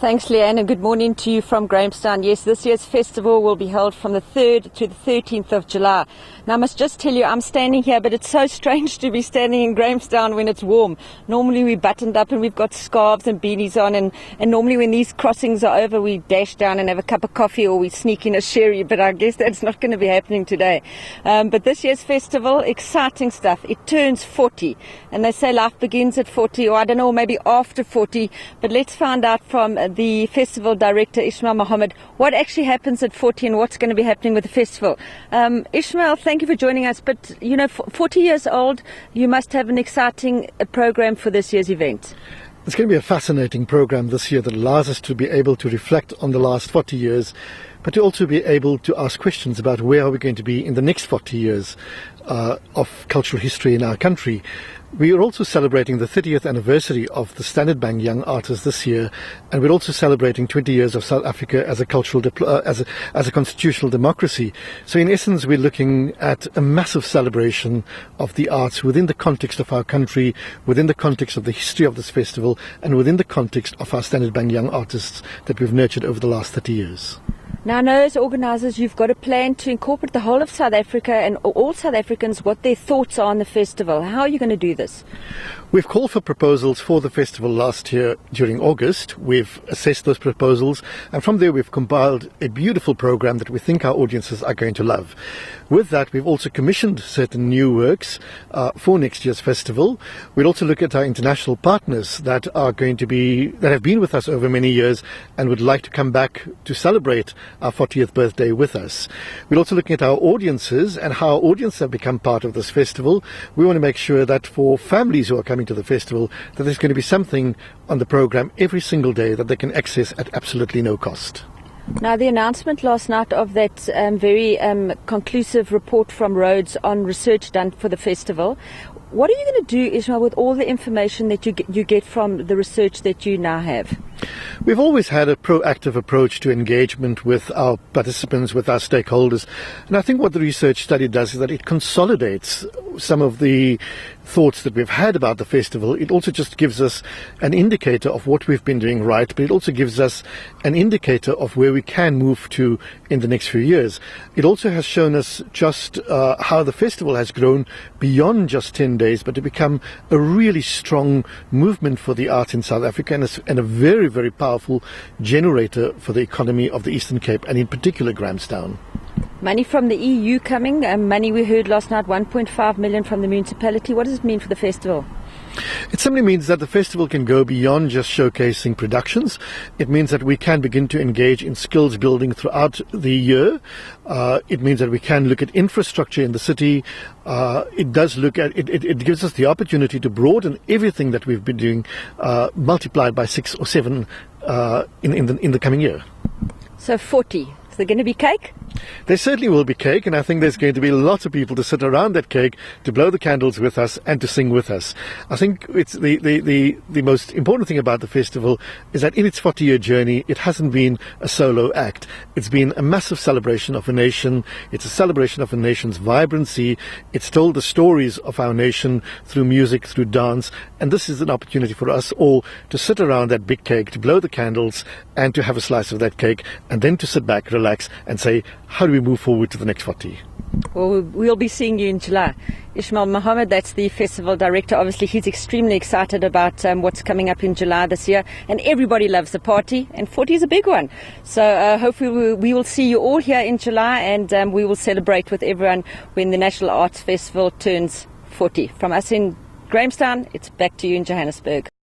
Thanks, Leanne, and good morning to you from Grahamstown. Yes, this year's festival will be held from the 3rd to the 13th of July. Now, I must just tell you, I'm standing here, but it's so strange to be standing in Grahamstown when it's warm. Normally we're buttoned up and we've got scarves and beanies on, and normally when these crossings are over, we dash down and have a cup of coffee or we sneak in a sherry, but I guess that's not going to be happening today. But this year's festival, exciting stuff. It turns 40, and they say life begins at 40, or I don't know, maybe after 40, but let's find out from the festival director, Ismail Mohamed, what actually happens at 40 and what's going to be happening with the festival. Ismail, thank you for joining us, but 40 years old, you must have an exciting program for this year's event. It's going to be a fascinating program this year that allows us to be able to reflect on the last 40 years, but to also be able to ask questions about where are we going to be in the next 40 years of cultural history in our country. We are also celebrating the 30th anniversary of the Standard Bank Young Artists this year, and we're also celebrating 20 years of South Africa as a cultural as a constitutional democracy. So in essence, we're looking at a massive celebration of the arts within the context of our country, within the context of the history of this festival, and within the context of our Standard Bank Young Artists that we've nurtured over the last 30 years. Now, I know as organisers you've got a plan to incorporate the whole of South Africa and all South Africans, what their thoughts are on the festival. How are you going to do this? We've called for proposals for the festival last year during August. We've assessed those proposals, and from there we've compiled a beautiful program that we think our audiences are going to love. With that, we've also commissioned certain new works for next year's festival. We'll also look at our international partners that have been with us over many years and would like to come back to celebrate our 40th birthday with us. We're also looking at our audiences and how our audiences have become part of this festival. We want to make sure that for families who are coming to the festival, that there's going to be something on the program every single day that they can access at absolutely no cost. Now, the announcement last night of that very conclusive report from Rhodes on research done for the festival. What are you going to do, Ismail, with all the information that you get from the research that you now have? We've always had a proactive approach to engagement with our participants, with our stakeholders. And I think what the research study does is that it consolidates some of the thoughts that we've had about the festival. It also just gives us an indicator of what we've been doing right, but it also gives us an indicator of where we can move to in the next few years. It also has shown us just how the festival has grown beyond just 10 days, but to become a really strong movement for the arts in South Africa and a very, very powerful generator for the economy of the Eastern Cape, and in particular Grahamstown. Money from the EU coming, money we heard last night, 1.5 million from the municipality. What does it mean for the festival? It simply means that the festival can go beyond just showcasing productions. It means that we can begin to engage in skills building throughout the year. It means that we can look at infrastructure in the city. It gives us the opportunity to broaden everything that we've been doing, multiplied by 6 or 7 in the coming year. So 40. Is there going to be cake? There certainly will be cake, and I think there's going to be lots of people to sit around that cake, to blow the candles with us and to sing with us. I think it's the most important thing about the festival is that in its 40-year journey, it hasn't been a solo act. It's been a massive celebration of a nation. It's a celebration of a nation's vibrancy. It's told the stories of our nation through music, through dance, and this is an opportunity for us all to sit around that big cake, to blow the candles and to have a slice of that cake, and then to sit back, relax and say, how do we move forward to the next 40? Well, we'll be seeing you in July. Ismail Mohamed, that's the festival director. Obviously, he's extremely excited about what's coming up in July this year. And everybody loves the party, and 40 is a big one. So hopefully we will see you all here in July, and we will celebrate with everyone when the National Arts Festival turns 40. From us in Grahamstown, it's back to you in Johannesburg.